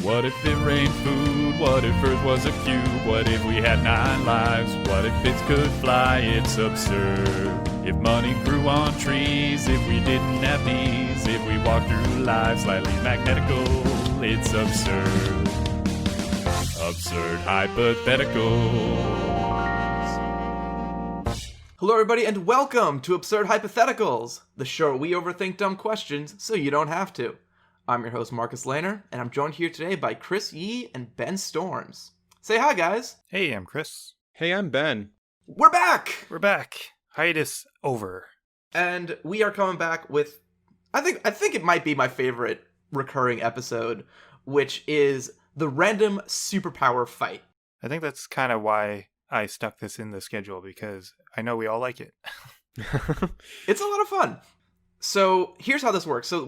What if it rained food? What if Earth was a cube? What if we had 9 lives? What if bits could fly? It's absurd. If money grew on trees, if we didn't have knees, if we walked through life slightly magnetical, it's absurd. Absurd Hypotheticals. Hello everybody and welcome to Absurd Hypotheticals, the show where we overthink dumb questions so you don't have to. I'm your host Marcus Lehner, and I'm joined here today by Chris Yee and Ben Storms. Say hi, guys. Hey, I'm Chris. Hey, I'm Ben. We're back! We're back. Hiatus over. And we are coming back with, I think it might be my favorite recurring episode, which is the random superpower fight. I think that's kind of why I stuck this in the schedule, because I know we all like it. It's a lot of fun. So here's how this works. So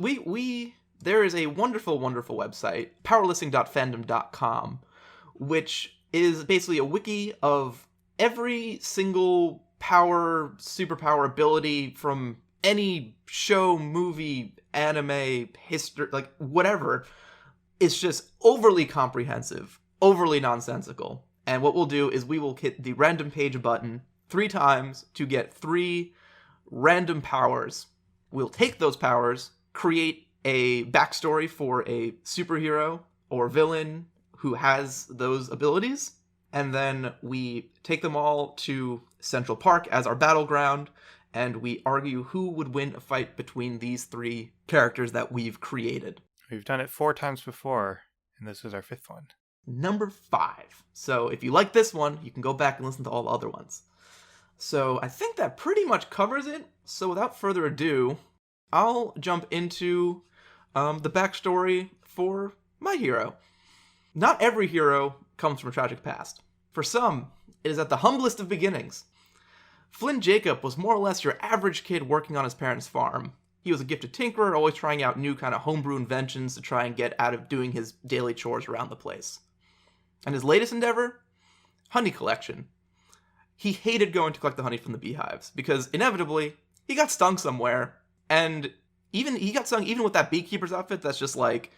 there is a wonderful, wonderful website, powerlifting.fandom.com, which is basically a wiki of every single power, superpower ability from any show, movie, anime, history, like whatever. It's just overly comprehensive, overly nonsensical. And what we'll do is we will hit the random page button 3 times to get 3 random powers. We'll take those powers, create a backstory for a superhero or villain who has those abilities, and then we take them all to Central Park as our battleground, and we argue who would win a fight between these 3 characters that we've created. We've done it 4 times before, and this is our 5th one. Number 5. So if you like this one, you can go back and listen to all the other ones. So I think that pretty much covers it. So without further ado, I'll jump into the backstory for my hero. Not every hero comes from a tragic past. For some, it is at the humblest of beginnings. Flynn Jacob was more or less your average kid working on his parents' farm. He was a gifted tinkerer, always trying out new kind of homebrew inventions to try and get out of doing his daily chores around the place. And his latest endeavor? Honey collection. He hated going to collect the honey from the beehives, because inevitably, he got stung somewhere, and he got stung even with that beekeeper's outfit that's just like,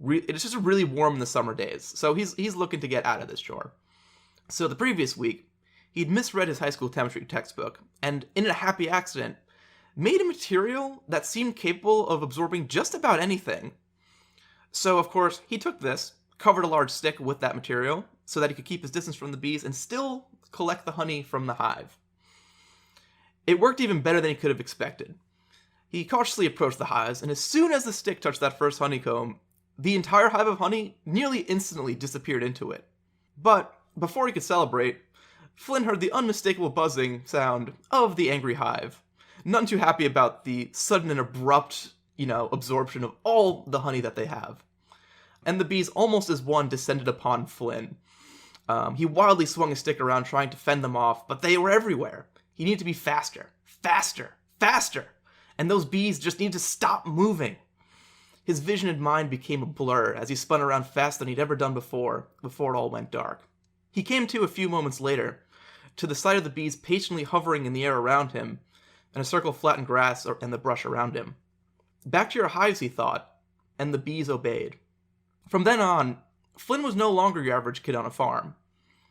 it's just really warm in the summer days. So he's looking to get out of this chore. So the previous week, he'd misread his high school chemistry textbook, and in a happy accident, made a material that seemed capable of absorbing just about anything. So, of course, he took this, covered a large stick with that material, so that he could keep his distance from the bees and still collect the honey from the hive. It worked even better than he could have expected. He cautiously approached the hives, and as soon as the stick touched that first honeycomb, the entire hive of honey nearly instantly disappeared into it. But, before he could celebrate, Flynn heard the unmistakable buzzing sound of the angry hive. None too happy about the sudden and abrupt, absorption of all the honey that they have. And the bees almost as one descended upon Flynn. He wildly swung his stick around trying to fend them off, but they were everywhere. He needed to be faster, faster, faster. And those bees just needed to stop moving. His vision and mind became a blur as he spun around faster than he'd ever done before it all went dark. He came to a few moments later, to the sight of the bees patiently hovering in the air around him, and a circle of flattened grass and the brush around him. Back to your hives, he thought, and the bees obeyed. From then on, Flynn was no longer your average kid on a farm.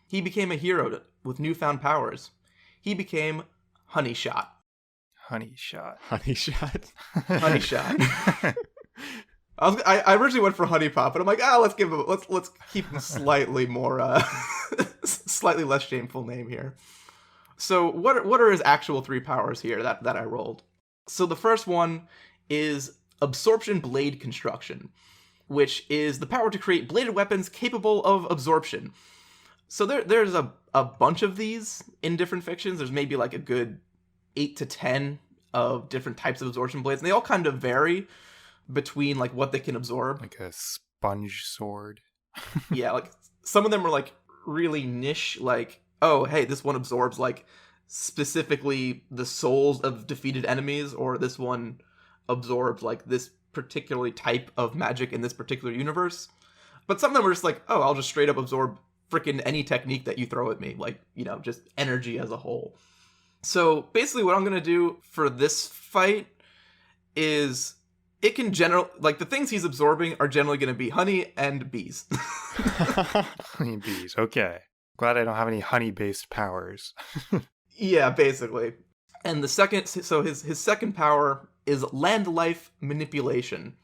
He became a hero with newfound powers. He became Honey Shot. Honey Shot. Honey Shot. Honey Shot. I originally went for Honey Pot, but I'm like, let's keep him slightly more, slightly less shameful name here. So what are his actual 3 powers here that I rolled? So the first one is Absorption Blade Construction, which is the power to create bladed weapons capable of absorption. So there's a bunch of these in different fictions. There's maybe like a good 8 to 10 of different types of absorption blades, and they all kind of vary between like what they can absorb. Like a sponge sword. Yeah, like some of them are like really niche, like, oh, hey, this one absorbs like specifically the souls of defeated enemies, or this one absorbs like this particularly type of magic in this particular universe. But some of them are just like, oh, I'll just straight up absorb freaking any technique that you throw at me, like, just energy as a whole. So basically what I'm going to do for this fight is it can like the things he's absorbing are generally going to be honey and bees. Honey bees. Okay. Glad I don't have any honey-based powers. Yeah, basically. And his second power is land life manipulation,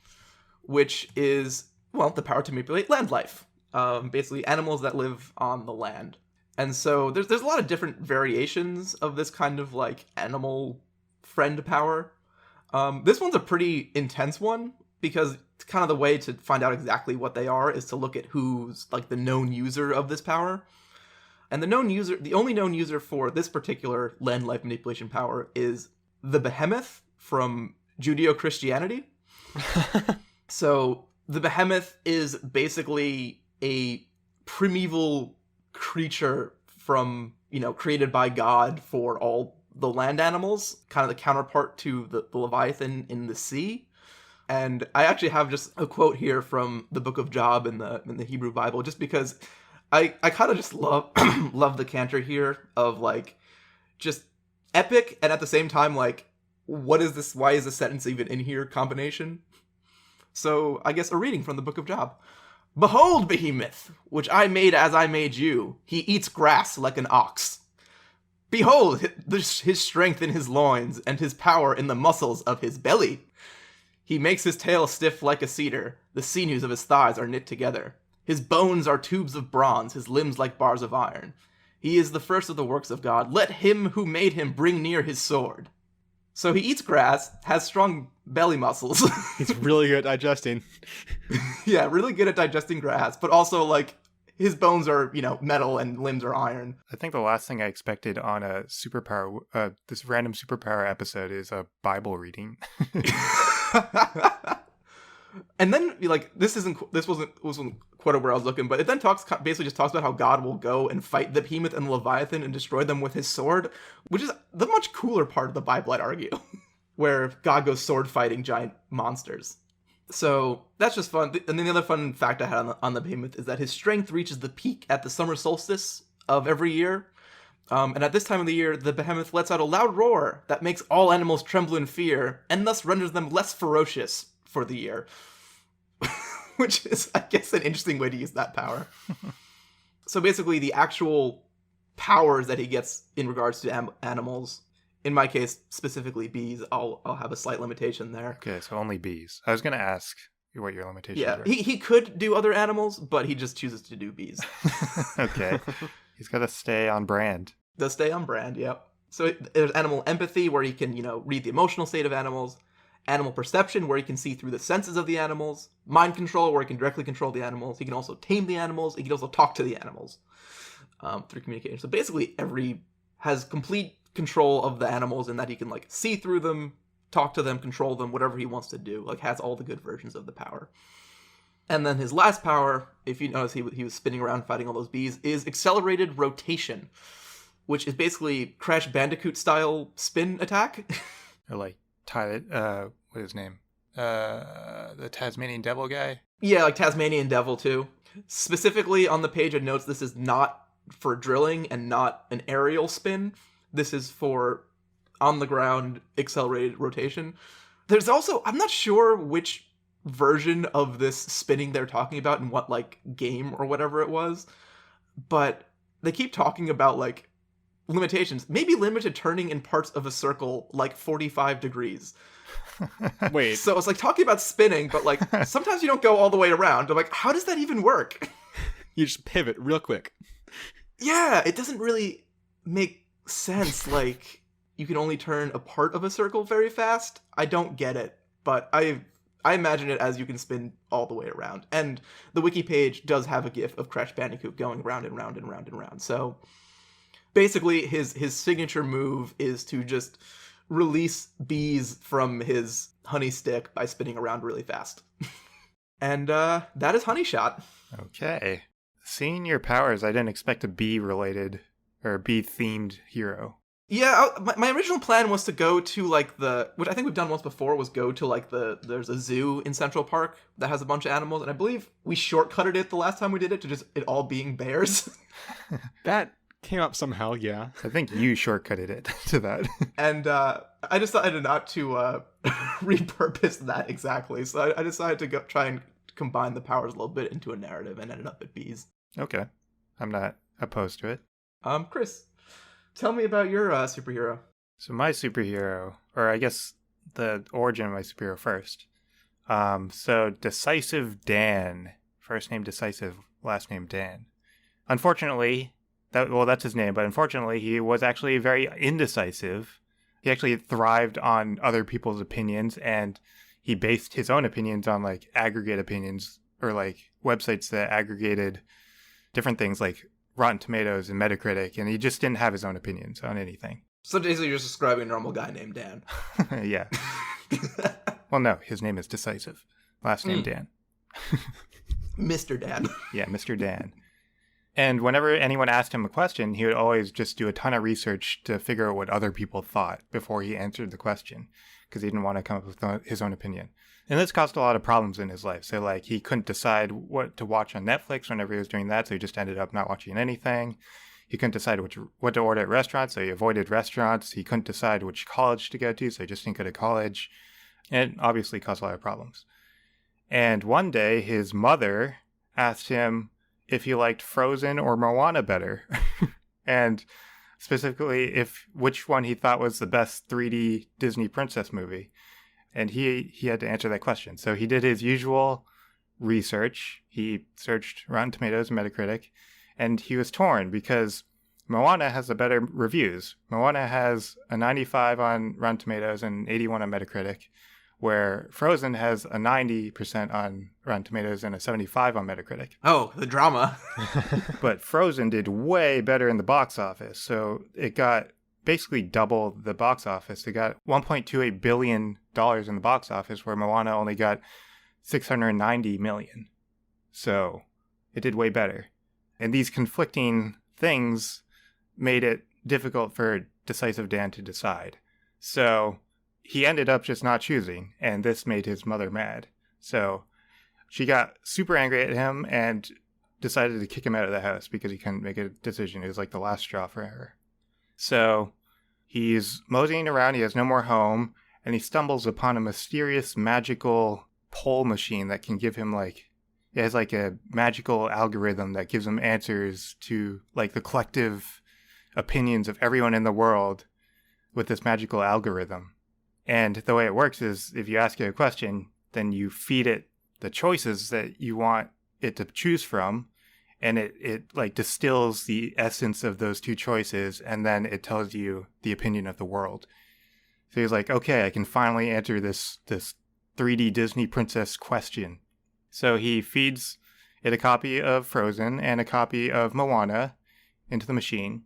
which is, well, the power to manipulate land life. Basically animals that live on the land. And so there's a lot of different variations of this kind of like animal friend power. This one's a pretty intense one because kind of the way to find out exactly what they are is to look at who's like the known user of this power. And the only known user for this particular land life manipulation power is the behemoth from Judeo-Christianity. So the behemoth is basically a primeval creature from, created by God for all the land animals, kind of the counterpart to the Leviathan in the sea. And I actually have just a quote here from the book of Job in the Hebrew Bible, just because I kind of just love love the canter here of like just epic and at the same time like, what is this? Why is this sentence even in here combination? So I guess a reading from the book of Job. Behold, behemoth, which I made as I made you. He eats grass like an ox. Behold his strength in his loins, and his power in the muscles of his belly. He makes his tail stiff like a cedar. The sinews of his thighs are knit together. His bones are tubes of bronze, his limbs like bars of iron. He is the first of the works of God. Let him who made him bring near his sword. So he eats grass, has strong belly muscles. He's really good at digesting. Yeah, really good at digesting grass, but also like his bones are, metal and limbs are iron. I think the last thing I expected on a superpower, this random superpower episode is a Bible reading. And then like this wasn't quite where I was looking, but it then basically just talks about how God will go and fight the behemoth and the Leviathan and destroy them with his sword, which is the much cooler part of the Bible, I'd argue, where God goes sword fighting giant monsters. So that's just fun. And then the other fun fact I had on the behemoth is that his strength reaches the peak at the summer solstice of every year. And at this time of the year, the behemoth lets out a loud roar that makes all animals tremble in fear and thus renders them less ferocious for the year. Which is, I guess, an interesting way to use that power. So basically, the actual powers that he gets in regards to animals, in my case, specifically bees, I'll have a slight limitation there. Okay, so only bees. I was going to ask what your limitations were. He could do other animals, but he just chooses to do bees. Okay. He's got to stay on brand. Does stay on brand, yep. So there's animal empathy, where he can, read the emotional state of animals. Animal perception, where he can see through the senses of the animals. Mind control, where he can directly control the animals. He can also tame the animals. He can also talk to the animals through communication. So basically, has complete control of the animals in that he can like see through them, talk to them, control them, whatever he wants to do. Like has all the good versions of the power. And then his last power, if you notice, he was spinning around fighting all those bees, is accelerated rotation, which is basically Crash Bandicoot style spin attack. Or like what is his name? The Tasmanian Devil guy? Yeah, like Tasmanian Devil too. Specifically on the page it notes this is not for drilling and not an aerial spin. This is for on the ground accelerated rotation. There's also, I'm not sure which version of this spinning they're talking about and what like game or whatever it was, but they keep talking about like limitations. Maybe limited turning in parts of a circle like 45 degrees. Wait. So it's like talking about spinning, but like sometimes you don't go all the way around. I'm like, how does that even work? You just pivot real quick. Yeah, it doesn't really make sense. Like you can only turn a part of a circle very fast. I don't get it, but I imagine it as you can spin all the way around. And the wiki page does have a gif of Crash Bandicoot going round and round and round and round. So basically his signature move is to just release bees from his honey stick by spinning around really fast. And that is Honey Shot. Okay. Seeing your powers, I didn't expect a bee-related or bee-themed hero. Yeah, my original plan was to go to like which I think we've done once before, was go to like there's a zoo in Central Park that has a bunch of animals, and I believe we shortcutted it the last time we did it to just it all being bears. That Came up somehow, yeah. I think you shortcutted it to that. And I decided not to repurpose that exactly. So I decided to try and combine the powers a little bit into a narrative and ended up at bees. Okay. I'm not opposed to it. Chris, tell me about your superhero. So my superhero, or I guess the origin of my superhero first. So Decisive Dan. First name Decisive, last name Dan. Unfortunately, that's his name, but unfortunately he was actually very indecisive. He actually thrived on other people's opinions, and he based his own opinions on like aggregate opinions, or like websites that aggregated different things like Rotten Tomatoes and Metacritic, and he just didn't have his own opinions on anything. So basically you're just describing a normal guy named Dan. Yeah. Well, no, his name is Decisive. Last name Dan. Mr. Dan. Yeah, Mr. Dan. And whenever anyone asked him a question, he would always just do a ton of research to figure out what other people thought before he answered the question, because he didn't want to come up with his own opinion. And this caused a lot of problems in his life. So, like, he couldn't decide what to watch on Netflix whenever he was doing that, so he just ended up not watching anything. He couldn't decide what to order at restaurants, so he avoided restaurants. He couldn't decide which college to go to, so he just didn't go to college. And it obviously caused a lot of problems. And one day, his mother asked him if he liked Frozen or Moana better. And specifically, which one he thought was the best 3D Disney princess movie. And he had to answer that question. So he did his usual research. He searched Rotten Tomatoes and Metacritic. And he was torn because Moana has the better reviews. Moana has a 95 on Rotten Tomatoes and 81 on Metacritic, where Frozen has a 90% on Rotten Tomatoes and a 75 on Metacritic. Oh, the drama. But Frozen did way better in the box office. So it got basically double the box office. It got $1.28 billion in the box office, where Moana only got $690 million. So it did way better. And these conflicting things made it difficult for Decisive Dan to decide. So he ended up just not choosing, and this made his mother mad. So she got super angry at him and decided to kick him out of the house because he couldn't make a decision. It was like the last straw for her. So he's moseying around, he has no more home, and he stumbles upon a mysterious magical poll machine that can give him it has like a magical algorithm that gives him answers to like the collective opinions of everyone in the world with this magical algorithm. And the way it works is if you ask it a question, then you feed it the choices that you want it to choose from, and it like distills the essence of those two choices, and then it tells you the opinion of the world. So he's like, okay, I can finally answer this 3D Disney princess question. So he feeds it a copy of Frozen and a copy of Moana into the machine.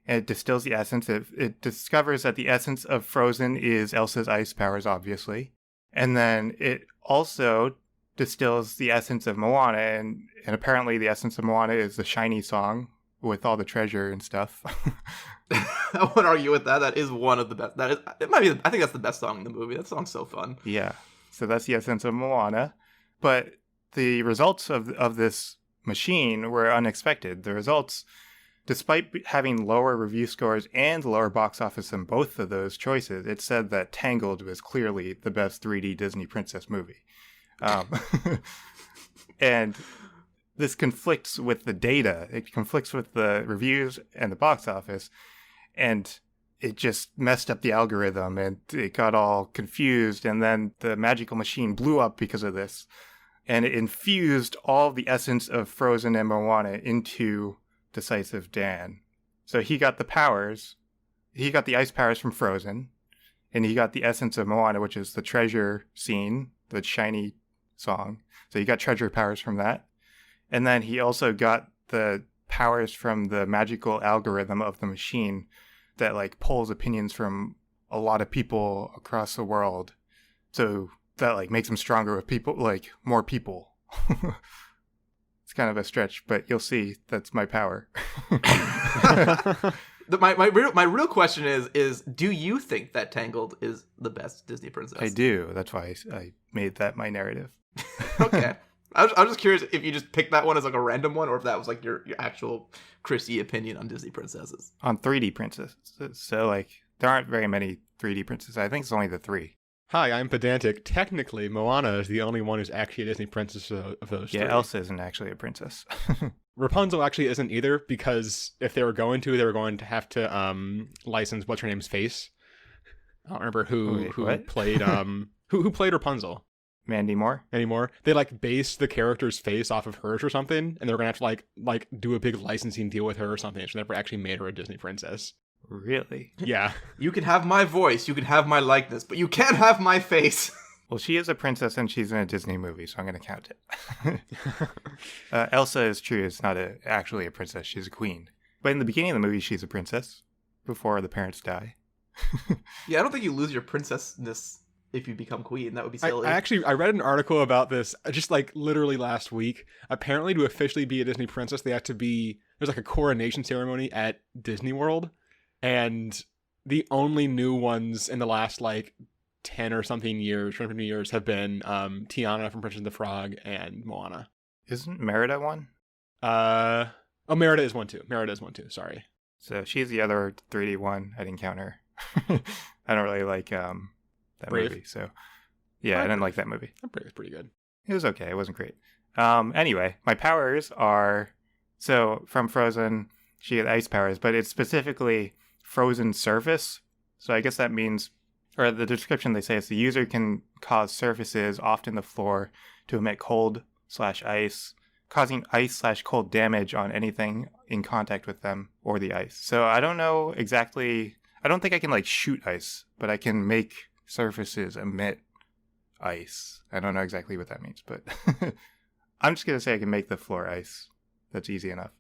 And it distills the essence. It discovers that the essence of Frozen is Elsa's ice powers, obviously. And then it also distills the essence of Moana. And apparently the essence of Moana is the shiny song with all the treasure and stuff. I won't argue with that. That is one of the best. I think that's the best song in the movie. That song's so fun. Yeah. So that's the essence of Moana. But the results of this machine were unexpected. The results, despite having lower review scores and lower box office than both of those choices, it said that Tangled was clearly the best 3D Disney princess movie. And this conflicts with the data. It conflicts with the reviews and the box office. And it just messed up the algorithm, and it got all confused. And then the magical machine blew up because of this. And it infused all the essence of Frozen and Moana into Decisive Dan. So he got the powers. He got the ice powers from Frozen. And he got the essence of Moana, which is the treasure scene, the shiny song. So he got treasure powers from that. And then he also got the powers from the magical algorithm of the machine that like pulls opinions from a lot of people across the world. So that like makes him stronger with people, like more people. It's kind of a stretch, but you'll see that's my power. My real question is do you think that Tangled is the best Disney princess? I do. That's why I made that my narrative. Okay. I'm just curious if you just picked that one as like a random one, or if that was like your actual Chrissy opinion on Disney princesses. On 3D princesses. So, like, there aren't very many 3D princesses. I think it's only the 3. Hi, I'm pedantic. Technically, Moana is the only one who's actually a Disney princess of those three. Yeah, Elsa isn't actually a princess. Rapunzel actually isn't either, because if they were going to have to license what's her name's face. I don't remember who played who played Rapunzel. Mandy Moore? Anymore. They like based the character's face off of hers or something, and they were gonna have to like do a big licensing deal with her or something. So they never actually made her a Disney princess. Really? Yeah. You can have my voice, you can have my likeness, but you can't have my face. Well, she is a princess and she's in a Disney movie, so I'm going to count it. Elsa is true. It's not actually a princess. She's a queen. But in the beginning of the movie, she's a princess before the parents die. Yeah, I don't think you lose your princessness if you become queen. That would be silly. I read an article about this just like literally last week. Apparently, to officially be a Disney princess, they have to be, there's like a coronation ceremony at Disney World. And the only new ones in the last like 10 or something years, 20 years have been Tiana from Princess and the Frog and Moana. Isn't Merida one? Merida is one too. Sorry. So she's the other 3D one. I didn't count her. I don't really like that Brave. movie. So yeah, I didn't like that movie. Brave is pretty good. It was okay. It wasn't great. Anyway, my powers are, so from Frozen, she had ice powers, but it's specifically frozen surface. So I guess that means, or the description they say is the user can cause surfaces, often the floor, to emit cold/ice, causing ice/cold damage on anything in contact with them or the ice. So I don't know exactly, I don't think I can like shoot ice, but I can make surfaces emit ice. I don't know exactly what that means, but I'm just going to say I can make the floor ice. That's easy enough.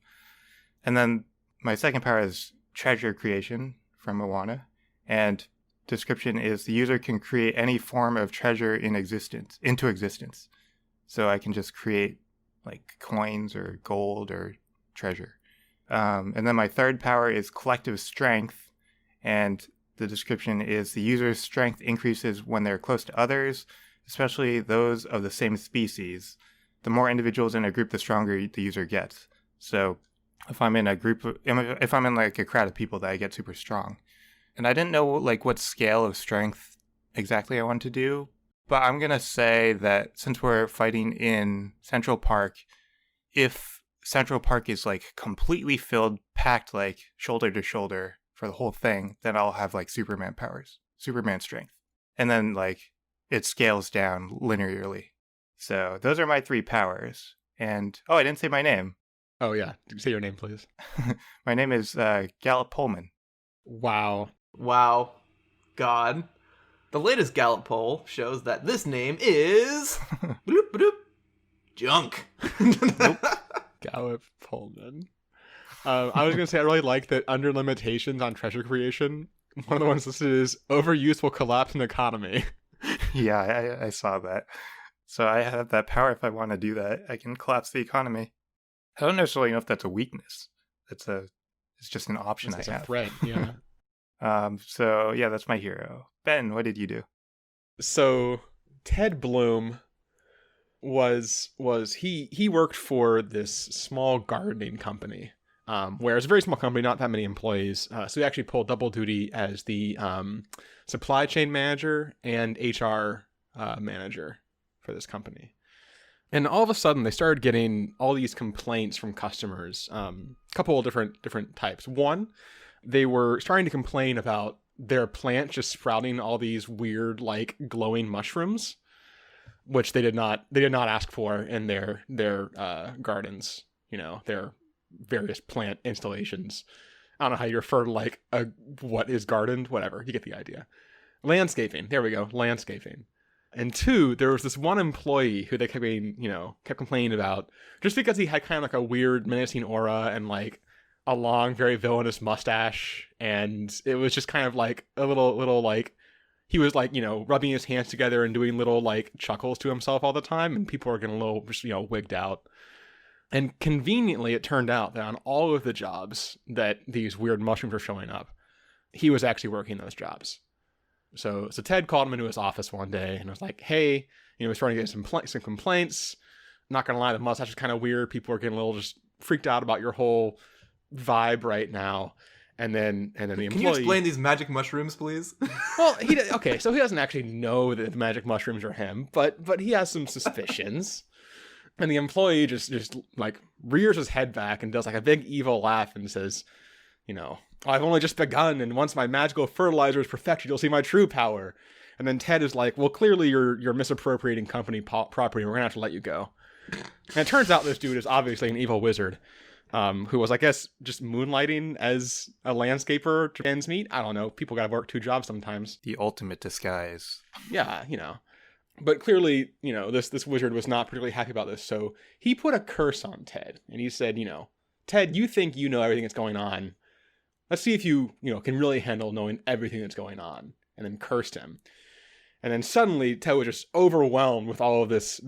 And then my second power is treasure creation from Moana. And description is the user can create any form of treasure into existence. So I can just create like coins or gold or treasure. And then my third power is collective strength. And the description is the user's strength increases when they're close to others, especially those of the same species. The more individuals in a group, the stronger the user gets. So if I'm in like a crowd of people, that I get super strong. And I didn't know like what scale of strength exactly I wanted to do, but I'm going to say that since we're fighting in Central Park, if Central Park is like completely filled, packed like shoulder to shoulder for the whole thing, then I'll have like Superman powers, Superman strength. And then like it scales down linearly. So those are my 3 powers. And I didn't say my name. Oh yeah, say your name, please. My name is Gallup Pollman. Wow. Wow. God. The latest Gallup poll shows that this name is bloop, bloop, junk. Gallup Pollman. I was going to say, I really like that under limitations on treasure creation, one of the ones listed is overuse will collapse an economy. Yeah, I saw that. So I have that power if I want to do that. I can collapse the economy. I don't necessarily know if that's a weakness. It's just an option It's I a have. threat, yeah. So yeah, that's my hero. Ben, what did you do? So Ted Bloom he worked for this small gardening company, where it's a very small company, not that many employees. So he actually pulled double duty as the supply chain manager and HR manager for this company. And all of a sudden, they started getting all these complaints from customers, a couple of different types. One, they were starting to complain about their plant just sprouting all these weird, like, glowing mushrooms, which they did not ask for in their gardens, their various plant installations. I don't know how you refer to, like, what is gardened, whatever. You get the idea. Landscaping. There we go. Landscaping. And 2, there was this one employee who they kept complaining about just because he had kind of like a weird menacing aura and like a long, very villainous mustache. And it was just kind of like a little like he was like, rubbing his hands together and doing little like chuckles to himself all the time. And people were getting a little, just, wigged out. And conveniently, it turned out that on all of the jobs that these weird mushrooms were showing up, he was actually working those jobs. So Ted called him into his office one day and was like, hey, we're starting to get some complaints. not gonna lie, the mustache is kind of weird. People are getting a little just freaked out about your whole vibe right now. And then the employee. Can you explain these magic mushrooms, please? Well, so he doesn't actually know that the magic mushrooms are him, but he has some suspicions. And the employee just like rears his head back and does like a big evil laugh and says, I've only just begun, and once my magical fertilizer is perfected, you'll see my true power. And then Ted is like, well, clearly you're misappropriating company property. We're gonna have to let you go. And it turns out this dude is obviously an evil wizard, who was, I guess, just moonlighting as a landscaper to ends meet. I don't know. People gotta work 2 jobs sometimes. The ultimate disguise. Yeah, But clearly, this wizard was not particularly happy about this, so he put a curse on Ted. And he said, Ted, you think you know everything that's going on. Let's see if you, can really handle knowing everything that's going on. And then cursed him. And then suddenly Ted was just overwhelmed with all of this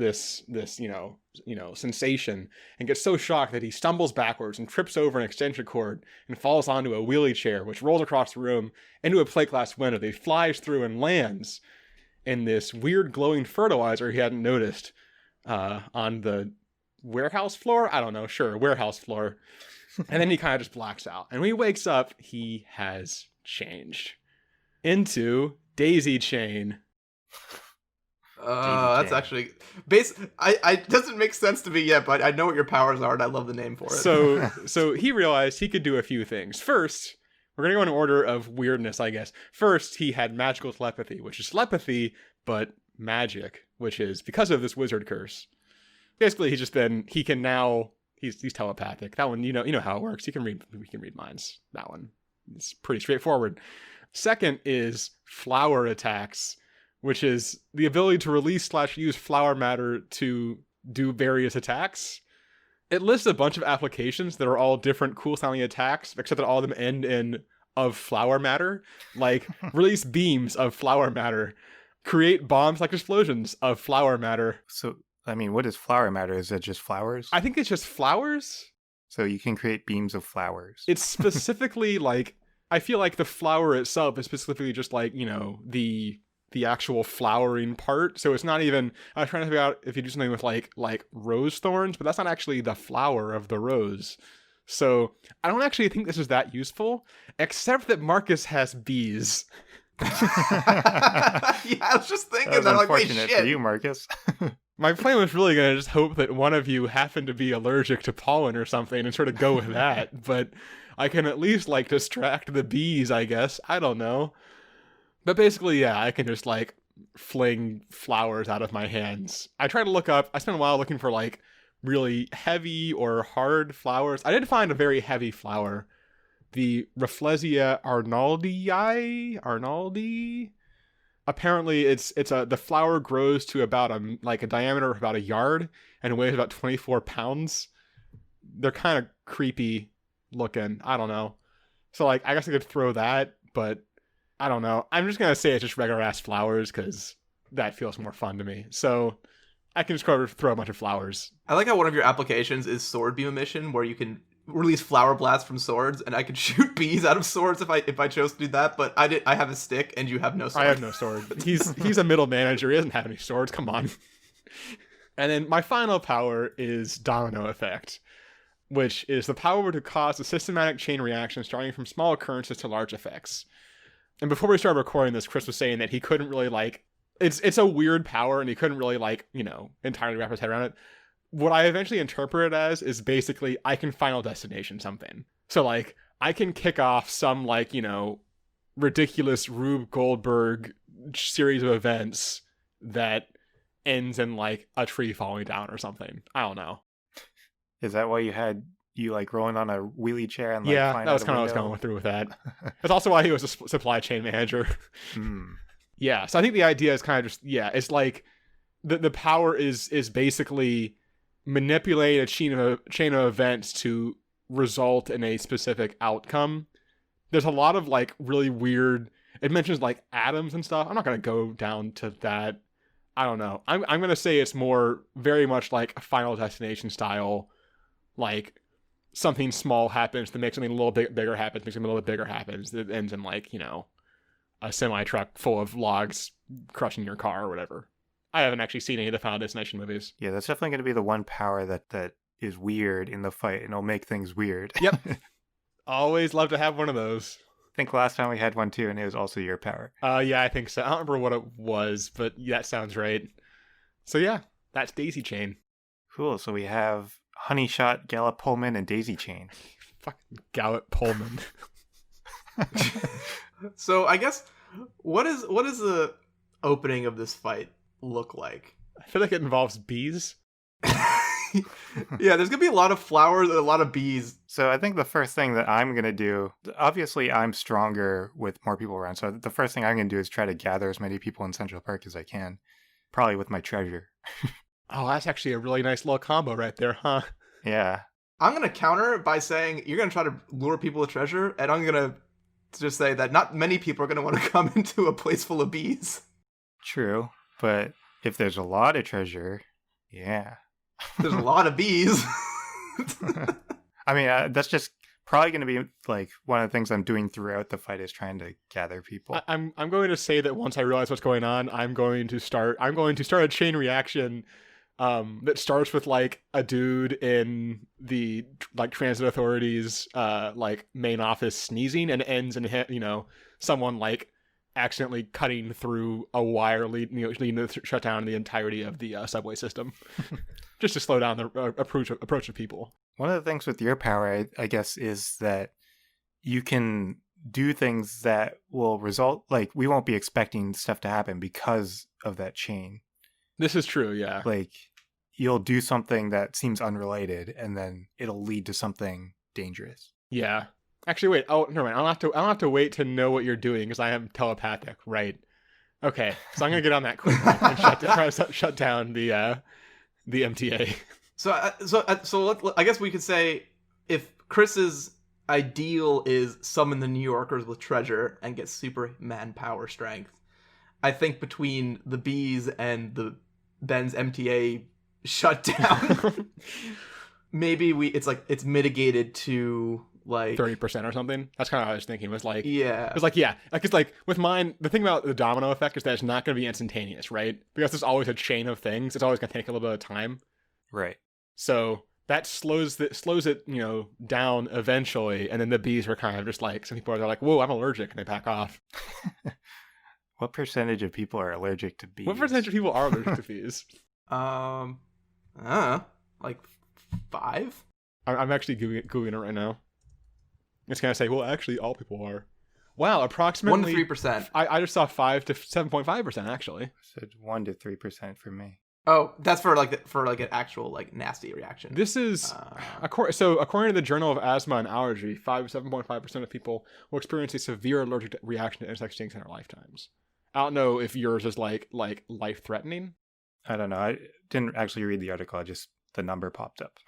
sensation, and gets so shocked that he stumbles backwards and trips over an extension cord and falls onto a wheelie chair, which rolls across the room into a plate glass window that he flies through and lands in this weird glowing fertilizer he hadn't noticed on the warehouse floor. I don't know. Sure, warehouse floor. And then he kind of just blacks out. And when he wakes up, he has changed into Daisy Chain. That's actually it doesn't make sense to me yet, but I know what your powers are, and I love the name for it. So he realized he could do a few things. First, we're gonna go in order of weirdness, I guess. First, he had magical telepathy, which is telepathy, but magic, which is because of this wizard curse. Basically, he's telepathic. That one, you know how it works. We can read minds. That one, it's pretty straightforward. Second is flower attacks, which is the ability to release/use flower matter to do various attacks. It lists a bunch of applications that are all different cool sounding attacks, except that all of them end in of flower matter. Like release beams of flower matter, create bombs like explosions of flower matter. So, I mean, what is flower matter? Is it just flowers? I think it's just flowers. So you can create beams of flowers. It's specifically like, I feel like the flower itself is specifically just like, the actual flowering part. So it's not even, I was trying to figure out if you do something with like rose thorns, but that's not actually the flower of the rose. So I don't actually think this is that useful, except that Marcus has bees. Yeah, I was just thinking that, like, wait, unfortunate shit. for you, Marcus. My plan was really going to just hope that one of you happened to be allergic to pollen or something and sort of go with that. But I can at least like distract the bees, I guess. I don't know. But basically, yeah, I can just like fling flowers out of my hands. I spent a while looking for like really heavy or hard flowers. I did find a very heavy flower. The Rafflesia Arnoldi. Apparently the flower grows to about a diameter of about a yard and weighs about 24 pounds. They're kind of creepy looking. I don't know. So like, I guess I could throw that, but I don't know. I'm just going to say it's just regular ass flowers because that feels more fun to me. So I can just throw a bunch of flowers. I like how one of your applications is sword beam emission, where you can release flower blasts from swords, and I could shoot bees out of swords if I chose to do that. But I have a stick, and you have no sword. I have no sword. He's a middle manager. He doesn't have any swords. Come on. And then my final power is domino effect, which is the power to cause a systematic chain reaction starting from small occurrences to large effects. And before we started recording this, Chris was saying that he couldn't really like, it's a weird power and he couldn't really like, entirely wrap his head around it. What I eventually interpret it as is basically I can final destination something. So like I can kick off some like, ridiculous Rube Goldberg series of events that ends in like a tree falling down or something. I don't know. Is that why you like rolling on a wheelie chair and like yeah, flying that was out kind a of what I was window? going through with that. That's also why he was a supply chain manager. Yeah, so I think the idea is kind of just, it's like the power is basically manipulate a chain of events to result in a specific outcome. There's a lot of like really weird, it mentions like atoms and stuff. I'm not going to go down to that. I don't know. I'm going to say it's more very much like a Final Destination style, like something small happens to make something a little bit bigger happens, makes something a little bit bigger happens. It ends in like, a semi truck full of logs crushing your car or whatever. I haven't actually seen any of the Final Destination movies. Yeah, that's definitely going to be the one power that is weird in the fight, and it'll make things weird. Yep. Always love to have one of those. I think last time we had one too, and it was also your power. Yeah, I think so. I don't remember what it was, but that sounds right. So yeah, that's Daisy Chain. Cool. So we have Honey Shot, Gallup, Pollman, and Daisy Chain. Fucking Gallup Pollman. So I guess what is the opening of this fight look like? I feel like it involves bees. Yeah, there's gonna be a lot of flowers and a lot of bees. So I think the first thing that I'm going to do, obviously I'm stronger with more people around. So the first thing I'm going to do is try to gather as many people in Central Park as I can. Probably with my treasure. Oh, that's actually a really nice little combo right there, huh? Yeah. I'm gonna counter by saying you're gonna try to lure people with treasure, and I'm gonna just say that not many people are gonna want to come into a place full of bees. True. But if there's a lot of treasure, yeah. There's a lot of bees. I mean, that's just probably going to be like one of the things I'm doing throughout the fight is trying to gather people. I'm going to say that once I realize what's going on, I'm going to start a chain reaction that starts with like a dude in the like transit authorities like main office sneezing and ends in someone like accidentally cutting through a wire leading to shut down the entirety of the subway system. Just to slow down the approach of people. One of the things with your power, I guess, is that you can do things that will result, like, we won't be expecting stuff to happen because of that chain. This is true, yeah. Like, you'll do something that seems unrelated, and then it'll lead to something dangerous. Yeah. Actually, wait. Oh, never mind. I'll have to wait to know what you're doing because I am telepathic, right? Okay, so I'm gonna get on that quickly and try to shut down the MTA. So I guess we could say if Chris's ideal is summon the New Yorkers with treasure and get Superman power strength, I think between the bees and the Ben's MTA shutdown, maybe it's mitigated to like 30% or something. That's kind of what I was thinking. Was like it's like with mine. The thing about the domino effect is that it's not going to be instantaneous, right? Because there's always a chain of things. It's always going to take a little bit of time. Right. So that slows it, down eventually. And then the bees are kind of just like, some people are like, whoa, I'm allergic, and they back off. What percentage of people are allergic to bees? What percentage of people are allergic to bees? Like 5. I'm actually Googling it right now. It's gonna say, well, actually, all people are. Wow, approximately 1 to 3%. I just saw 5 to 7.5% actually. So 1 to 3% for me. Oh, that's for an actual like nasty reaction. This is according to the Journal of Asthma and Allergy, 5 to 7.5% of people will experience a severe allergic reaction to insect stings in their lifetimes. I don't know if yours is like life threatening. I don't know. I didn't actually read the article. The number popped up.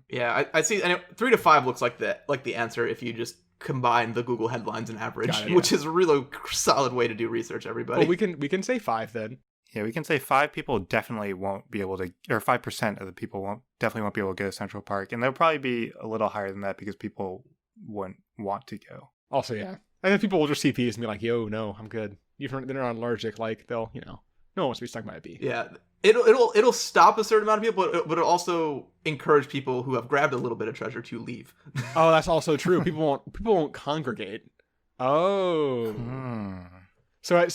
Yeah, I see. And 3 to 5 looks like the answer if you just combine the Google headlines and average, which is a really solid way to do research. Everybody. Well, we can say 5 then. Yeah, we can say 5 people definitely won't be able to, or 5% of the people definitely won't be able to go to Central Park, and there'll probably be a little higher than that because people wouldn't want to go. Also, yeah, and then people will just see bees and be like, "Yo, no, I'm good." Even if they're not allergic, like they'll, no one wants to be stung by a bee. Yeah, it'll stop a certain amount of people, but it'll also encourage people who have grabbed a little bit of treasure to leave. Oh, that's also true. People won't congregate. Oh, so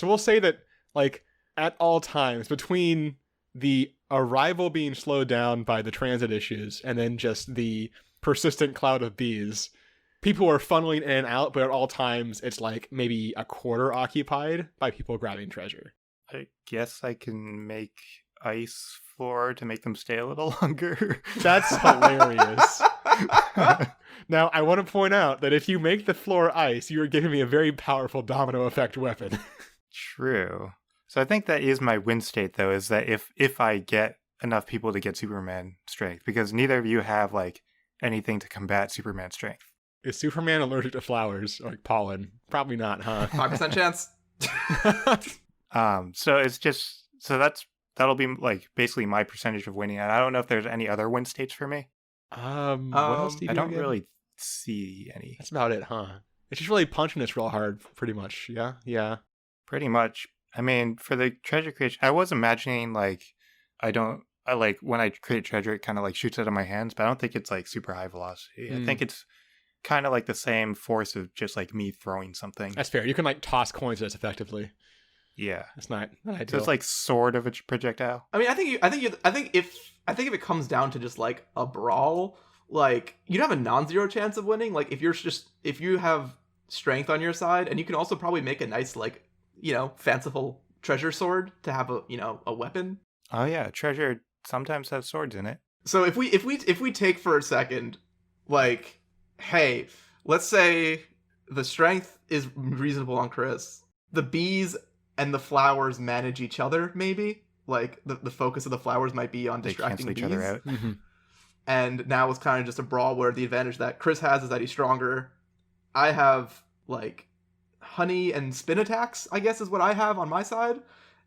we'll say that like at all times between the arrival being slowed down by the transit issues and then just the persistent cloud of bees, people are funneling in and out, but at all times it's like maybe a quarter occupied by people grabbing treasure. I guess I can make ice floor to make them stay a little longer. That's hilarious. Now, I want to point out that if you make the floor ice, you are giving me a very powerful domino effect weapon. True. So I think that is my win state, though, is that if I get enough people to get Superman strength, because neither of you have like anything to combat Superman strength. Is Superman allergic to flowers or like pollen? Probably not, huh? 5% chance. So it's just that'll be like basically my percentage of winning. And I don't know if there's any other win states for me. What else do you I do don't again? really see any. That's about it, huh? It's just really punching us real hard, pretty much. Yeah. Pretty much. I mean, for the treasure creation, I was imagining like I like when I create treasure, it kind of like shoots out of my hands, but I don't think it's like super high velocity. I think it's kind of like the same force of just like me throwing something. That's fair. You can like toss coins as effectively. Yeah, That's not ideal. so it's like sort of a projectile. I mean, I think if it comes down to just like a brawl, like you'd have a non-zero chance of winning. Like if you have strength on your side, and you can also probably make a nice like fanciful treasure sword to have a weapon. Oh yeah, treasure sometimes has swords in it. So if we take for a second, like, hey, let's say the strength is reasonable on Chris, the bees and the flowers manage each other, maybe like the focus of the flowers might be on distracting they the cancel bees. each other out. And now it's kind of just a brawl where the advantage that Chris has is that he's stronger. I have like honey and spin attacks, I guess is what I have on my side,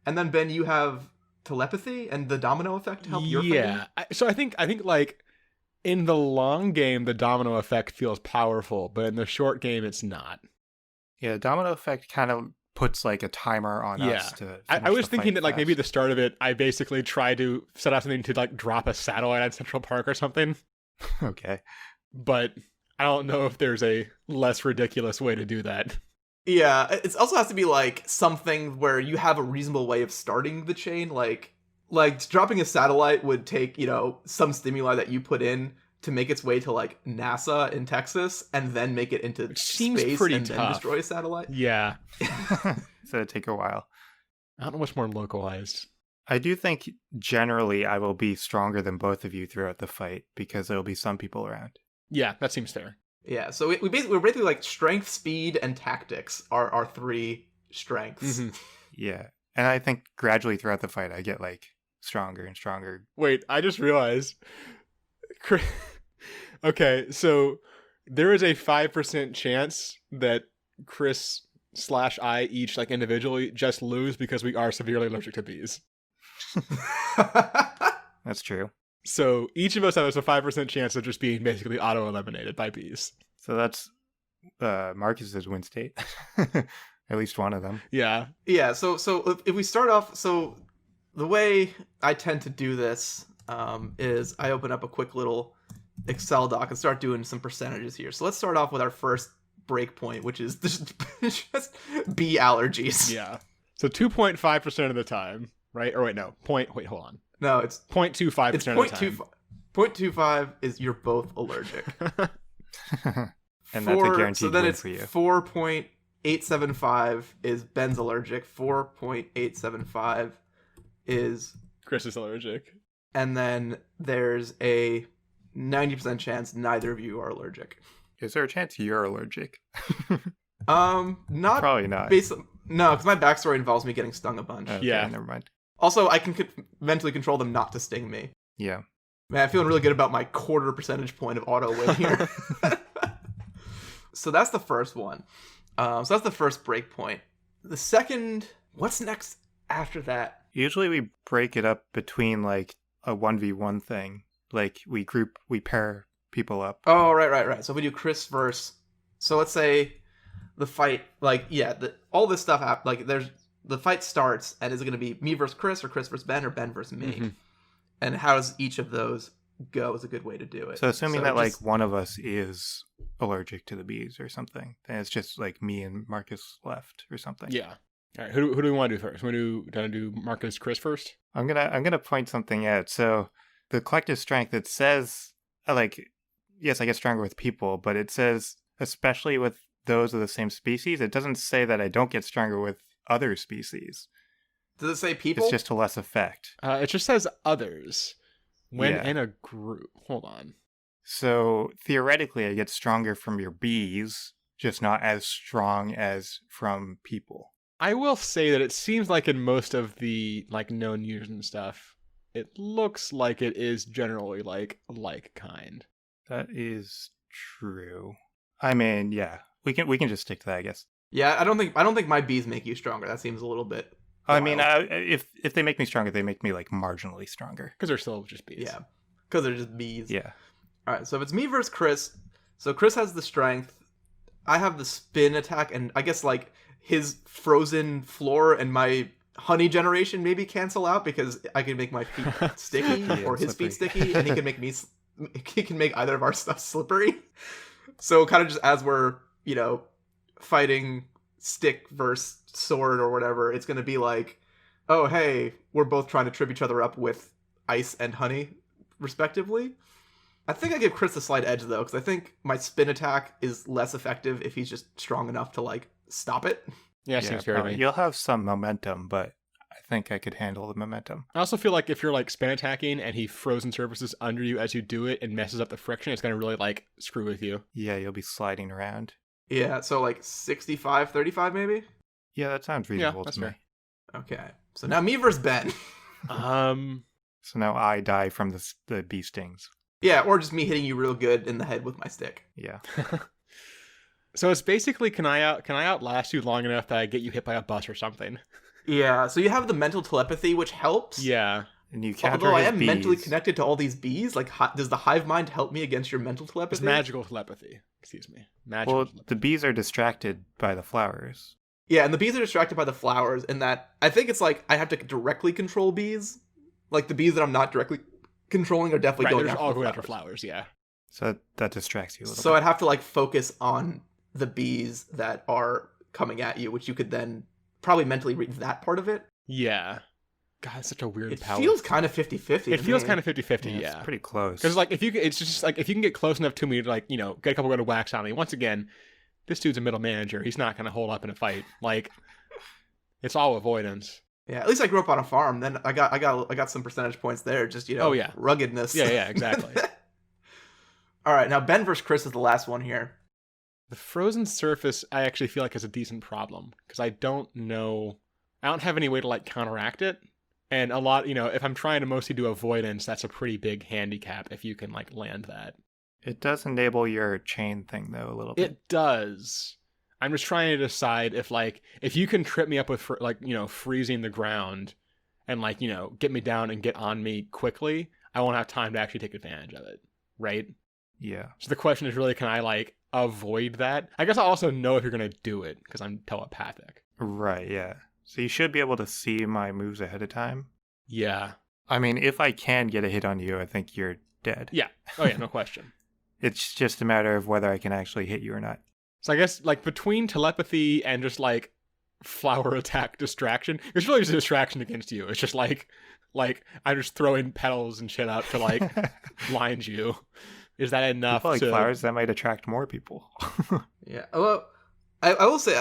and then Ben, you have telepathy and the domino effect to help your fighting. Yeah. So I think like in the long game, the domino effect feels powerful, but in the short game, it's not. Yeah, domino effect kind of puts like a timer on us to I was finish the thinking fight that like maybe fast. at the start of it, I basically tried to set up something to like drop a satellite on Central Park or something, Okay. but I don't know if there's a less ridiculous way to do that. Yeah, it also has to be like something where you have a reasonable way of starting the chain. Like dropping a satellite would take some stimuli that you put in to make its way to like NASA in Texas, and then make it into seems space pretty and then tough. destroy a satellite. Yeah. So it'd take a while. I don't know what's more localized. I do think generally I will be stronger than both of you throughout the fight because there will be some people around. Yeah, that seems fair. Yeah, so we're basically like strength, speed, and tactics are our three strengths. Mm-hmm. Yeah. And I think gradually throughout the fight I get like stronger and stronger. Wait, I just realized. Okay, so there is a 5% chance that Chris / I each like individually just lose because we are severely allergic to bees. That's true. So each of us has a 5% chance of just being basically auto-eliminated by bees. So that's Marcus's win state. At least one of them. Yeah. Yeah, so if we start off, so the way I tend to do this is I open up a quick little Excel doc and start doing some percentages here. So let's start off with our first breakpoint, which is just bee allergies. Yeah. So 2.5% of the time, right? Or wait, no. Wait, hold on. No, it's 0.25% it's of the time. 0.25 is you're both allergic. And that's a guaranteed so then win it's for you. 4.875 is Ben's allergic. 4.875 is Chris is allergic. and then there's a 90% chance neither of you are allergic. Is there a chance you're allergic? Not Probably not. no, because my backstory involves me getting stung a bunch. Okay, Yeah. Never mind. Also, I can mentally control them not to sting me. Yeah. Man, I'm feeling really good about my quarter percentage point of auto win here. So that's the first one. So that's the first break point. The second, what's next after that? Usually we break it up between like a 1v1 thing. Like we pair people up. Oh, right. So if we do Chris versus, so let's say the fight, like, yeah, all this stuff, like the fight starts, and is it going to be me versus Chris, or Chris versus Ben, or Ben versus me? Mm-hmm. And how does each of those go is a good way to do it. So assuming that just- like one of us is allergic to the bees or something, then it's just like me and Marcus left or something. Yeah. All right. Who do we want to do first? Want to do Marcus, Chris first? I'm gonna point something out. So the collective strength, it says like, yes, I get stronger with people, but it says especially with those of the same species. It doesn't say that I don't get stronger with other species. Does it say people? It's just to less effect. It just says others when Yeah. in a group. Hold on. So theoretically, I get stronger from your bees, just not as strong as from people. I will say that it seems like in most of the like known users and stuff, it looks like it is generally like kind. That is true. I mean, yeah, we can just stick to that, I guess. Yeah, I don't think my bees make you stronger. That seems a little bit. I mean, wild. if they make me stronger, they make me like marginally stronger. Because they're still just bees. Yeah, because they're just bees. Yeah. All right, so if it's me versus Chris, so Chris has the strength, I have the spin attack, and I guess like his frozen floor and my honey generation maybe cancel out because I can make my feet sticky or his feet sticky, and he can make he can make either of our stuff slippery. So kind of just as we're, fighting stick versus sword or whatever, it's going to be like, oh, hey, we're both trying to trip each other up with ice and honey, respectively. I think I give Chris a slight edge, though, because I think my spin attack is less effective if he's just strong enough to, stop it. Yeah, seems fair to me. You'll have some momentum, but I think I could handle the momentum. I also feel like if you're, spin attacking and he frozen surfaces under you as you do it and messes up the friction, it's going to really, screw with you. Yeah, you'll be sliding around. Yeah, so, 65-35, maybe? Yeah, that sounds reasonable that's to me. fair. Okay, so now me versus Ben. So now I die from the bee stings. Yeah, or just me hitting you real good in the head with my stick. Yeah. So it's basically, can I outlast you long enough that I get you hit by a bus or something? Yeah, so you have the mental telepathy, which helps. Yeah. And you counter Although I his am bees. mentally connected to all these bees, does the hive mind help me against your mental telepathy? It's magical telepathy. Excuse me. Magical Well, telepathy. the bees are distracted by the flowers. Yeah, and the bees are distracted by the flowers, and that I think it's I have to directly control bees. The bees that I'm not directly controlling are definitely going they're after all the going flowers. after flowers, yeah. So that distracts you a little So bit. I'd have to focus on the bees that are coming at you, which you could then probably mentally read that part of it. Yeah. God, it's such a weird It power. feels kind of 50-50. It feels kind of 50-50, yeah. It's pretty close. Because if you it's just if you can get close enough to me to get a couple good wax on me. Once again, this dude's a middle manager. He's not going to hold up in a fight. It's all avoidance. Yeah, at least I grew up on a farm. Then I got some percentage points there. Just Oh, yeah. ruggedness. Yeah, exactly. All right, now Ben versus Chris is the last one here. The frozen surface, I actually feel like is a decent problem because I don't have any way to counteract it. And a lot, if I'm trying to mostly do avoidance, that's a pretty big handicap if you can land that. It does enable your chain thing though a little bit. It does. I'm just trying to decide if you can trip me up with freezing the ground and get me down and get on me quickly, I won't have time to actually take advantage of it, right? Yeah. So the question is really, can I avoid that? I guess I also know if you're gonna do it because I'm telepathic. Right, yeah. So you should be able to see my moves ahead of time. Yeah. I mean, if I can get a hit on you, I think you're dead. Yeah. Oh yeah, no question. It's just a matter of whether I can actually hit you or not. So I guess between telepathy and just flower attack distraction, it's really just a distraction against you. It's just I'm just throwing petals and shit out to blind you. Is that enough? People like flowers, that might attract more people. Yeah. Well, I will say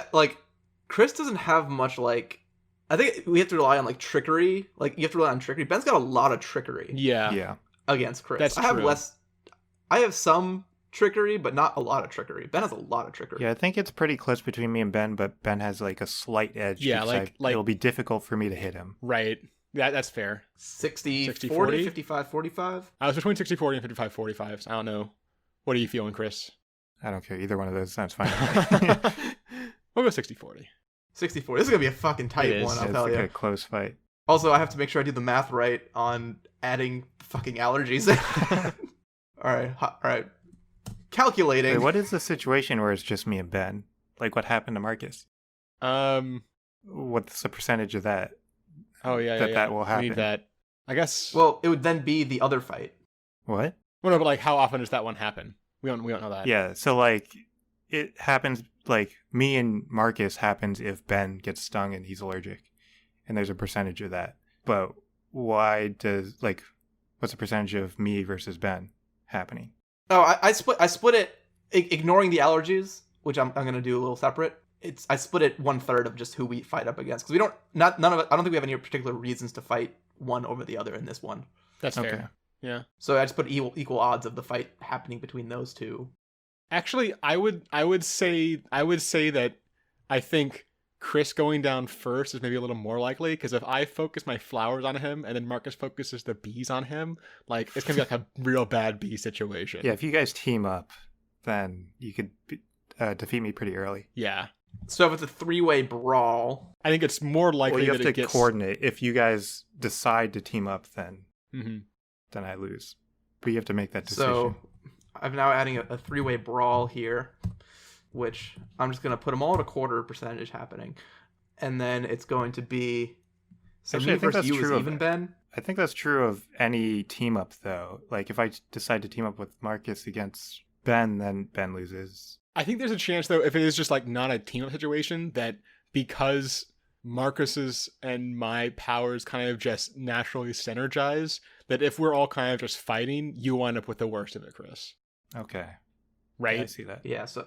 Chris doesn't have much I think we have to rely on trickery. You have to rely on trickery. Ben's got a lot of trickery. Yeah. Yeah. Against Chris. That's I have true. less. I have some trickery, but not a lot of trickery. Ben has a lot of trickery. Yeah, I think it's pretty close between me and Ben, but Ben has a slight edge. Yeah, because it'll be difficult for me to hit him. Right. Yeah, that's fair. 60-40, 40? 55-45. I was between 60-40 and 55-45. So I don't know. What are you feeling, Chris? I don't care. Either one of those sounds fine. We'll go 60-40. 64. This is gonna be a fucking tight It is. one, I'll It's tell you. a close fight. Also, I have to make sure I do the math right on adding fucking allergies. All right. Calculating. Wait, what is the situation where it's just me and Ben? What happened to Marcus? What's the percentage of that? Oh yeah, that will We happen. need that. I guess. Well, it would then be the other fight. What? Well, no, but how often does that one happen? We don't know that. Yeah, so it happens me and Marcus happens if Ben gets stung and he's allergic. And there's a percentage of that. But why does what's the percentage of me versus Ben happening? Oh, I split it ignoring the allergies, which I'm gonna do a little separate. I split it 1/3 of just who we fight up against, because we don't none of it. I don't think we have any particular reasons to fight one over the other in this one. That's Okay. fair. Yeah. So I just put equal odds of the fight happening between those two. Actually, I would say that I think Chris going down first is maybe a little more likely, because if I focus my flowers on him and then Marcus focuses the bees on him, it's gonna be a real bad bee situation. Yeah, if you guys team up, then you could defeat me pretty early. Yeah. So if it's a 3-way brawl, I think it's more likely Well, you have that to it gets. coordinate. If you guys decide to team up, then Mhm. I lose. But you have to make that decision. so I'm now adding a 3-way brawl here. which I'm just going to put them all at a quarter percentage happening. And then it's going to be... So Actually, me I think versus that's you is true of even, it. Ben? I think that's true of any team up, though. Like, if I decide to team up with Marcus against Ben, then Ben loses. I think there's a chance, though, if it is just like not a team up situation, that because Marcus's and my powers kind of just naturally synergize, that if we're all kind of just fighting, you wind up with the worst of it, Chris. Okay. Right? Yeah, I see that. Yeah, so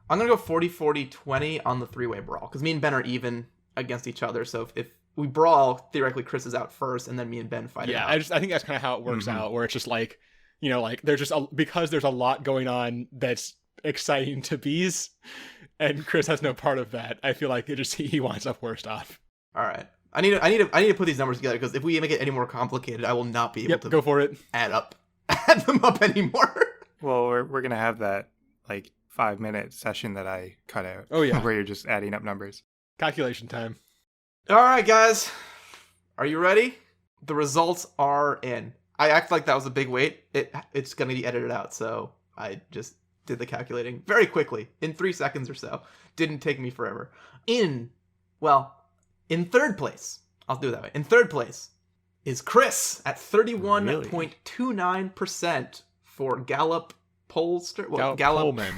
I'm going to go 40-40-20 on the three-way brawl. Because me and Ben are even against each other. So if we brawl, theoretically Chris is out first, and then me and Ben fight it out. I think that's kind of how it works out, where it's just like, you know, like there's just because there's a lot going on that's exciting to bees, and Chris has no part of that. I feel like he winds up worst off. All right. I need to put these numbers together, because if we make it any more complicated, I will not be able to Go for it. add them up anymore. Well, we're going to have that, like, 5-minute session that I cut out. Oh, yeah. Where you're just adding up numbers. Calculation time. All right, guys. Are you ready? The results are in. I act like that was a big wait. It's going to be edited out, so I just did the calculating very quickly, in 3 seconds or so. Didn't take me forever. In third place, I'll do it that way. In third place is Chris at 31.29% for Gallup pollster. Well, Gallup Pollman.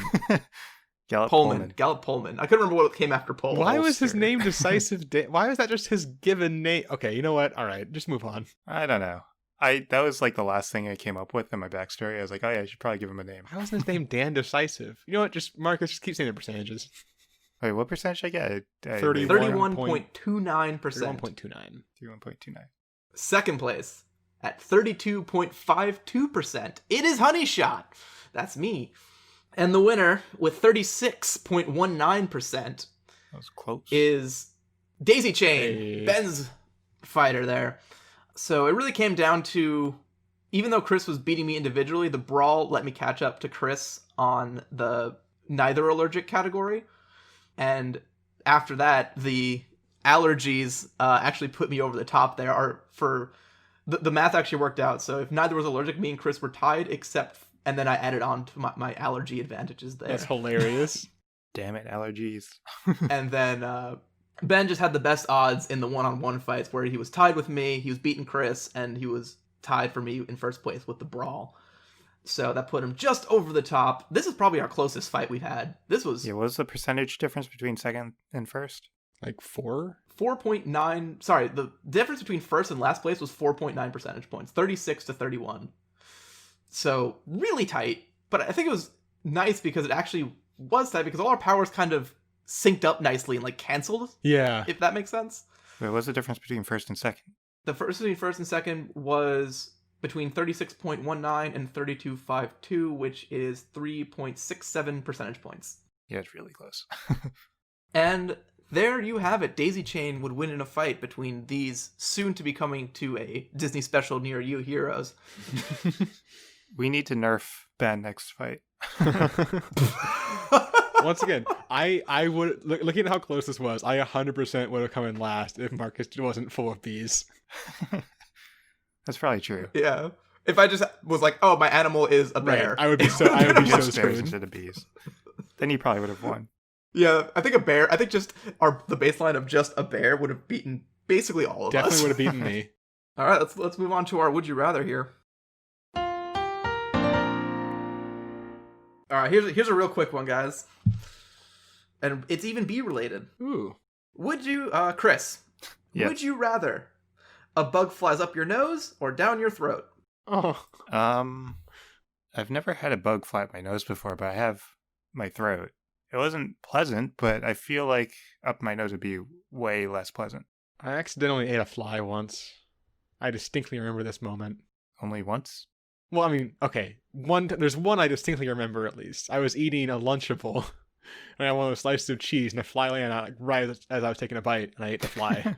Gallup Pollman. Gallup Pollman. I couldn't remember what came after Poll. Why was his Pollster. name Decisive? Why was that just his given name? Okay, you know what? All right, just move on. I don't know. That was like the last thing I came up with in my backstory. I was like, oh yeah, I should probably give him a name. Why wasn't his name Dan Decisive? You know what? Just Marcus, just keep saying the percentages. Wait, what percentage I get? 31.29%. 31.29. 31.29. Second place at 32.52%. It is Honey Shot. That's me. And the winner with 36.19% That was close. is Daisy Chain, Hey. Ben's fighter there. So it really came down to, even though Chris was beating me individually, the brawl let me catch up to Chris on the neither allergic category. And after that, the allergies actually put me over the top there. The math actually worked out. So if neither was allergic, me and Chris were tied, and then I added on to my allergy advantages there. That's hilarious. Damn it, allergies. And then Ben just had the best odds in the one-on-one fights, where he was tied with me, he was beating Chris, and he was tied for me in first place with the brawl. So that put him just over the top. This is probably our closest fight we've had. This was Yeah, what was the percentage difference between second and first? Like 4? 4.9. Sorry, the difference between first and last place was 4.9 percentage points, 36-31. So really tight, but I think it was nice because it actually was tight, because all our powers kind of synced up nicely and like canceled, Yeah. if that makes sense. Wait, what's the difference between first and second? The first between first and second was between 36.19 and 32.52, which is 3.67 percentage points. Yeah, it's really close. And there you have it. Daisy Chain would win in a fight between these soon to be coming to a Disney special near you heroes. We need to nerf Ben next fight. Once again, I would, looking at how close this was, I 100% would have come in last if Marcus wasn't full of bees. That's probably true. Yeah. If I just was like, oh, my animal is a bear. Right. I would be so Just bears screwed. instead of bees. Then you probably would have won. Yeah, I think just the baseline of just a bear would have beaten basically all of Definitely us. would have beaten me. All right, let's move on to our would you rather here. All right, here's a real quick one, guys. And it's even bee related. Ooh. Would you, Chris, Yes. would you rather a bug flies up your nose or down your throat? Oh. I've never had a bug fly up my nose before, but I have my throat. It wasn't pleasant, but I feel like up my nose would be way less pleasant. I accidentally ate a fly once. I distinctly remember this moment. Only once? Well, I mean, okay. There's one I distinctly remember at least. I was eating a Lunchable, and I had one of those slices of cheese, and a fly landed on it right as I was taking a bite, and I ate the fly.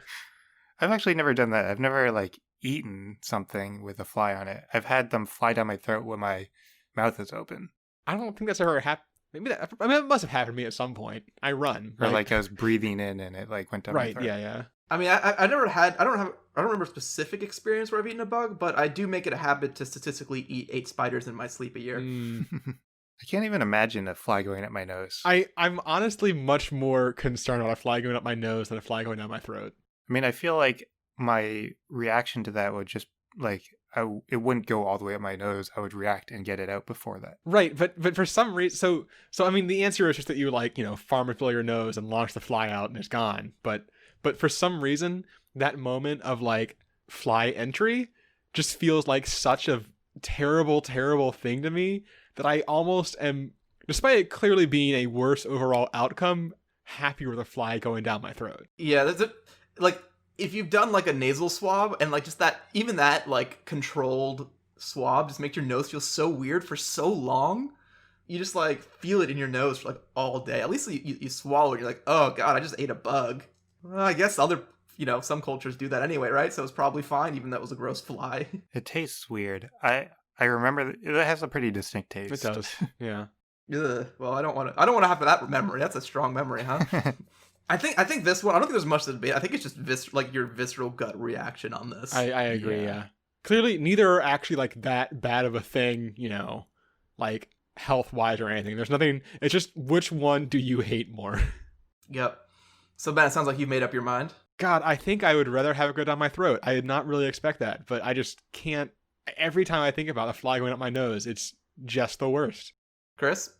I've actually never done that. I've never, eaten something with a fly on it. I've had them fly down my throat when my mouth is open. I don't think that's ever happened. It must have happened to me at some point. I run. Or right? I was breathing in and it went down my Right, throat. yeah. I mean, I never had, I don't remember a specific experience where I've eeaten a bug, but I do make it a habit to statistically eat 8 spiders in my sleep a year. Mm. I can't even imagine a fly going at my nose. I'm honestly much more concerned about a fly going up my nose than a fly going down my throat. I mean, I feel like my reaction to that would just like it wouldn't go all the way up my nose. I would react and get it out before that. Right, but for some reason, so I mean, the answer is just that you like, farmer fill your nose and launch the fly out and it's gone. But for some reason, that moment of like fly entry just feels like such a terrible, terrible thing to me that I almost am, despite it clearly being a worse overall outcome, happier with a fly going down my throat. Yeah, like if you've done like a nasal swab and like just that, even that like controlled swab just makes your nose feel so weird for so long. You just like feel it in your nose for like all day. At least you swallow it. You're like, oh god, I just ate a bug. Well, I guess some cultures do that anyway, right? So it's probably fine, even though it was a gross fly. It tastes weird. I remember it has a pretty distinct taste. It does, yeah. Ugh. Well, I don't want to have that memory. That's a strong memory, huh? I think this one, I don't think there's much to debate. I think it's just your visceral gut reaction on this. I agree, yeah. Clearly, neither are actually like that bad of a thing, like health-wise or anything. There's nothing, it's just which one do you hate more? Yep. So Ben, it sounds like you've made up your mind. God, I think I would rather have it go down my throat. I did not really expect that, but I just can't. Every time I think about a fly going up my nose, it's just the worst. Chris?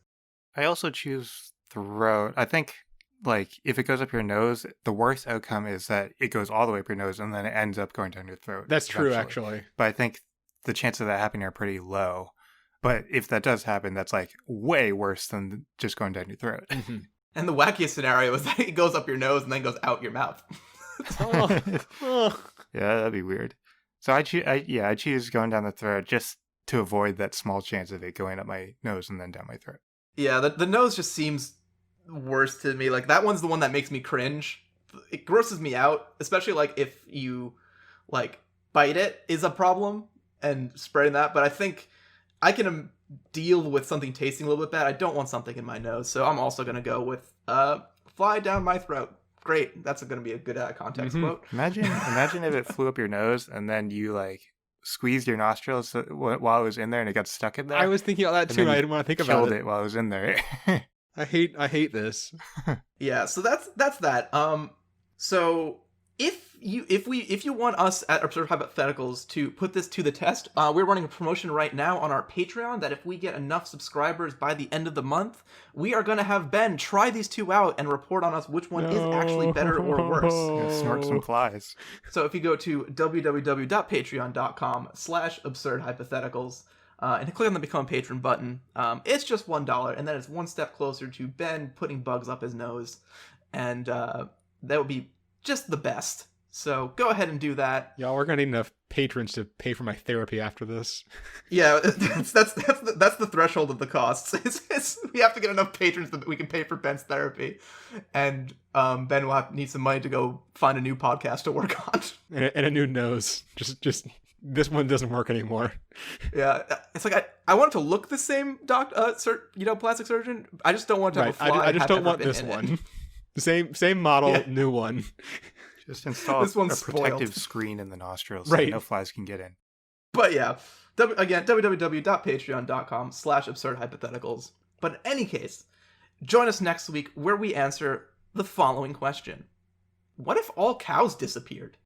I also choose throat. I think, like, if it goes up your nose, the worst outcome is that it goes all the way up your nose and then it ends up going down your throat. That's true, actually. But I think the chances of that happening are pretty low. But if that does happen, that's, like, way worse than just going down your throat. Mm-hmm. And the wackiest scenario is that it goes up your nose and then goes out your mouth. Yeah, that'd be weird. So I choose going down the throat just to avoid that small chance of it going up my nose and then down my throat. Yeah, the nose just seems worse to me. Like, that one's the one that makes me cringe. It grosses me out, especially, like, if you, like, bite it is a problem and spreading that. But I think I can deal with something tasting a little bit bad. I don't want something in my nose. So I'm also going to go with fly down my throat. Great. That's going to be a good context quote. Imagine if it flew up your nose and then you, like, squeezed your nostrils while it was in there and it got stuck in there. I was thinking about that too. I didn't want to think about it. Killed it while it was in there. I hate this. Yeah, so that's that. So if you want us at Absurd Hypotheticals to put this to the test, we're running a promotion right now on our Patreon that if we get enough subscribers by the end of the month, we are going to have Ben try these two out and report on us which one is actually better or worse. Yeah, snort some flies. So if you go to www.patreon.com/absurdhypotheticals and click on the Become a Patron button, it's just $1, and then it's one step closer to Ben putting bugs up his nose, and that would be just the best. So go ahead and do that. Y'all, we're gonna need enough patrons to pay for my therapy after this. Yeah, that's the threshold of the costs. We have to get enough patrons that we can pay for Ben's therapy, and Ben will need some money to go find a new podcast to work on and a new nose. Just this one doesn't work anymore. Yeah, it's like I want it to look the same, plastic surgeon. I just don't want to have a fly. I just don't want this one. Same model, yeah. New one. Just install a protective screen in the nostrils so no flies can get in. But yeah, again, www.patreon.com/absurdhypotheticals. But in any case, join us next week where we answer the following question. What if all cows disappeared?